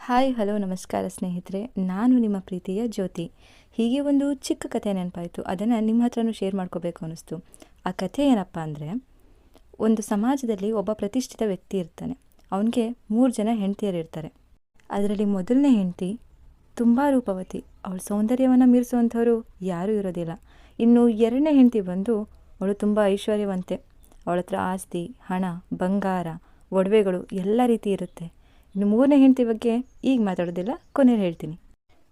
Hi hello ನಮಸ್ಕಾರ ಸ್ನೇಹಿತರೆ, ನಾನು ನಿಮ್ಮ ಪ್ರೀತಿಯ ಜ್ಯೋತಿ. ಹೀಗೆ ಒಂದು ಚಿಕ್ಕ ಕಥೆ ನೆನಪಾಯಿತು, ಅದನ್ನು ನಿಮ್ಮ ಹತ್ರನೂ ಶೇರ್ ಮಾಡ್ಕೋಬೇಕು ಅನ್ನಿಸ್ತು. ಆ ಕಥೆ ಏನಪ್ಪ ಅಂದರೆ, ಒಂದು ಸಮಾಜದಲ್ಲಿ ಒಬ್ಬ ಪ್ರತಿಷ್ಠಿತ ವ್ಯಕ್ತಿ ಇರ್ತಾನೆ. ಅವನಿಗೆ 3 ಜನ ಹೆಂಡತಿಯರಿರ್ತಾರೆ. ಅದರಲ್ಲಿ ಮೊದಲನೇ ಹೆಂಡತಿ ತುಂಬ ರೂಪವತಿ, ಅವಳ ಸೌಂದರ್ಯವನ್ನು ಮೀರಿಸುವಂಥವ್ರು ಯಾರೂ ಇರೋದಿಲ್ಲ. ಇನ್ನು ಎರಡನೇ ಹೆಂಡತಿ ಬಂದು ಅವಳು ತುಂಬ ಐಶ್ವರ್ಯವಂತೆ. ಅವಳ ಹತ್ರ ಆಸ್ತಿ, ಹಣ, ಬಂಗಾರ, ಒಡವೆಗಳು ಎಲ್ಲ ರೀತಿ ಇರುತ್ತೆ. ಇನ್ನು ಮೂರನೇ ಹೆಂಡತಿ ಬಗ್ಗೆ ಈಗ ಮಾತಾಡೋದಿಲ್ಲ, ಕೊನೆಯಲ್ಲಿ ಹೇಳ್ತೀನಿ.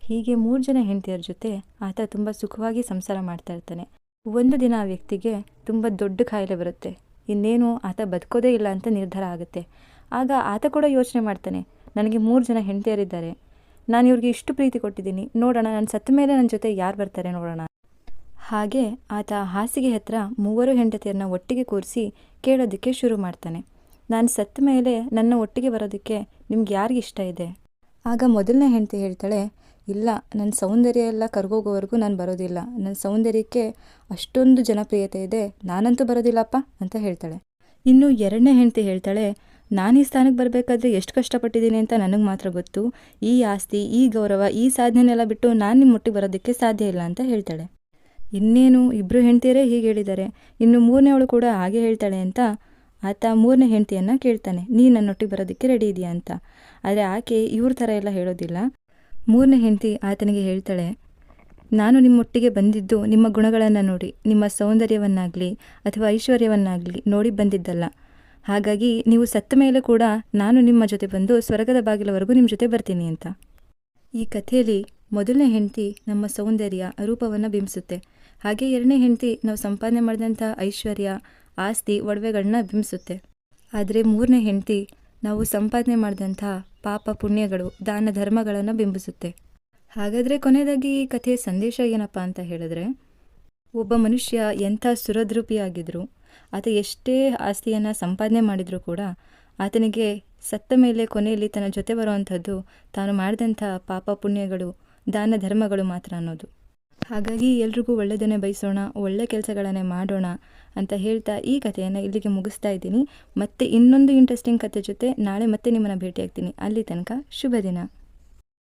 ಹೀಗೆ 3 ಜನ ಹೆಂಡತಿಯರ ಜೊತೆ ಆತ ತುಂಬ ಸುಖವಾಗಿ ಸಂಸಾರ ಮಾಡ್ತಾ ಇರ್ತಾನೆ. ಒಂದು ದಿನ ಆ ವ್ಯಕ್ತಿಗೆ ತುಂಬ ದೊಡ್ಡ ಕಾಯಿಲೆ ಬರುತ್ತೆ. ಇನ್ನೇನು ಆತ ಬದುಕೋದೇ ಇಲ್ಲ ಅಂತ ನಿರ್ಧಾರ ಆಗುತ್ತೆ. ಆಗ ಆತ ಕೂಡ ಯೋಚನೆ ಮಾಡ್ತಾನೆ, ನನಗೆ 3 ಜನ ಹೆಂಡತಿಯರಿದ್ದಾರೆ, ನಾನು ಇವ್ರಿಗೆ ಇಷ್ಟು ಪ್ರೀತಿ ಕೊಟ್ಟಿದ್ದೀನಿ, ನೋಡೋಣ ನಾನು ಸತ್ತ ಮೇಲೆ ನನ್ನ ಜೊತೆ ಯಾರು ಬರ್ತಾರೆ ನೋಡೋಣ. ಹಾಗೆ ಆತ ಹಾಸಿಗೆ ಹತ್ರ 3 ಹೆಂಡತಿಯರನ್ನ ಒಟ್ಟಿಗೆ ಕೂರಿಸಿ ಕೇಳೋದಕ್ಕೆ ಶುರು ಮಾಡ್ತಾನೆ. ನಾನು ಸತ್ತ ಮೇಲೆ ನನ್ನ ಒಟ್ಟಿಗೆ ಬರೋದಕ್ಕೆ ನಿಮ್ಗೆ ಯಾರಿಗೆ ಇಷ್ಟ ಇದೆ? ಆಗ ಮೊದಲನೇ ಹೆಂಡತಿ ಹೇಳ್ತಾಳೆ, ಇಲ್ಲ, ನನ್ನ ಸೌಂದರ್ಯ ಎಲ್ಲ ಕರ್ಗೋಗೋವರೆಗೂ ನಾನು ಬರೋದಿಲ್ಲ, ನನ್ನ ಸೌಂದರ್ಯಕ್ಕೆ ಅಷ್ಟೊಂದು ಜನಪ್ರಿಯತೆ ಇದೆ, ನಾನಂತೂ ಬರೋದಿಲ್ಲಪ್ಪ ಅಂತ ಹೇಳ್ತಾಳೆ. ಇನ್ನು ಎರಡನೇ ಹೆಂಡತಿ ಹೇಳ್ತಾಳೆ, ನಾನು ಈ ಸ್ಥಾನಕ್ಕೆ ಬರಬೇಕಾದ್ರೆ ಎಷ್ಟು ಕಷ್ಟಪಟ್ಟಿದ್ದೀನಿ ಅಂತ ನನಗೆ ಮಾತ್ರ ಗೊತ್ತು, ಈ ಆಸ್ತಿ, ಈ ಗೌರವ, ಈ ಸಾಧನೆನೆಲ್ಲ ಬಿಟ್ಟು ನಾನು ನಿಮ್ಮ ಒಟ್ಟಿಗೆ ಬರೋದಕ್ಕೆ ಸಾಧ್ಯ ಇಲ್ಲ ಅಂತ ಹೇಳ್ತಾಳೆ. ಇನ್ನೇನು ಇಬ್ಬರು ಹೆಂಡತಿಯರೇ ಹೀಗೆ ಹೇಳಿದ್ದಾರೆ, ಇನ್ನು ಮೂರನೇವಳು ಕೂಡ ಹಾಗೆ ಹೇಳ್ತಾಳೆ ಅಂತ ಆತ ಮೂರನೇ ಹೆಂಡತಿಯನ್ನು ಕೇಳ್ತಾನೆ, ನೀನು ನನ್ನೊಟ್ಟಿಗೆ ಬರೋದಕ್ಕೆ ರೆಡಿ ಇದೆಯಾ ಅಂತ. ಆದರೆ ಆಕೆ ಇವ್ರ ಥರ ಎಲ್ಲ ಹೇಳೋದಿಲ್ಲ. ಮೂರನೇ ಹೆಂಡತಿ ಆತನಿಗೆ ಹೇಳ್ತಾಳೆ, ನಾನು ನಿಮ್ಮೊಟ್ಟಿಗೆ ಬಂದಿದ್ದು ನಿಮ್ಮ ಗುಣಗಳನ್ನು ನೋಡಿ, ನಿಮ್ಮ ಸೌಂದರ್ಯವನ್ನಾಗಲಿ ಅಥವಾ ಐಶ್ವರ್ಯವನ್ನಾಗಲಿ ನೋಡಿ ಬಂದಿದ್ದಲ್ಲ. ಹಾಗಾಗಿ ನೀವು ಸತ್ತ ಮೇಲೆ ಕೂಡ ನಾನು ನಿಮ್ಮ ಜೊತೆ ಬಂದು ಸ್ವರ್ಗದ ಬಾಗಿಲವರೆಗೂ ನಿಮ್ಮ ಜೊತೆ ಬರ್ತೀನಿ ಅಂತ. ಈ ಕಥೆಯಲ್ಲಿ ಮೊದಲನೇ ಹೆಂಡತಿ ನಮ್ಮ ಸೌಂದರ್ಯ, ರೂಪವನ್ನು ಬಿಂಬಿಸುತ್ತೆ. ಹಾಗೆ ಎರಡನೇ ಹೆಂಡತಿ ನಾವು ಸಂಪಾದನೆ ಮಾಡಿದಂಥ ಐಶ್ವರ್ಯ, ಆಸ್ತಿ, ಒಡವೆಗಳನ್ನ ಬಿಂಬಿಸುತ್ತೆ. ಆದರೆ ಮೂರನೇ ಹೆಂಡತಿ ನಾವು ಸಂಪಾದನೆ ಮಾಡಿದಂಥ ಪಾಪ ಪುಣ್ಯಗಳು, ದಾನ ಧರ್ಮಗಳನ್ನು ಬಿಂಬಿಸುತ್ತೆ. ಹಾಗಾದರೆ ಕೊನೆಯದಾಗಿ ಈ ಕಥೆಯ ಸಂದೇಶ ಏನಪ್ಪ ಅಂತ ಹೇಳಿದ್ರೆ, ಒಬ್ಬ ಮನುಷ್ಯ ಎಂಥ ಸುರದ್ರೂಪಿಯಾಗಿದ್ದರೂ, ಆತ ಎಷ್ಟೇ ಆಸ್ತಿಯನ್ನು ಸಂಪಾದನೆ ಮಾಡಿದರೂ ಕೂಡ ಆತನಿಗೆ ಸತ್ತ ಮೇಲೆ ಕೊನೆಯಲ್ಲಿ ತನ್ನ ಜೊತೆ ಬರುವಂಥದ್ದು ತಾನು ಮಾಡಿದಂಥ ಪಾಪ ಪುಣ್ಯಗಳು, ದಾನ ಧರ್ಮಗಳು ಮಾತ್ರ ಅನ್ನೋದು. ಹಾಗಾಗಿ ಎಲ್ರಿಗೂ ಒಳ್ಳೆಯದನ್ನೇ ಬಯಸೋಣ, ಒಳ್ಳೆ ಕೆಲಸಗಳನ್ನೇ ಮಾಡೋಣ ಅಂತ ಹೇಳ್ತಾ ಈ ಕಥೆಯನ್ನು ಇಲ್ಲಿಗೆ ಮುಗಿಸ್ತಾ ಇದ್ದೀನಿ. ಮತ್ತೆ ಇನ್ನೊಂದು ಇಂಟ್ರೆಸ್ಟಿಂಗ್ ಕಥೆ ಜೊತೆ ನಾಳೆ ಮತ್ತೆ ನಿಮ್ಮನ್ನು ಭೇಟಿಯಾಗ್ತೀನಿ. ಅಲ್ಲಿ ತನಕ ಶುಭ ದಿನ.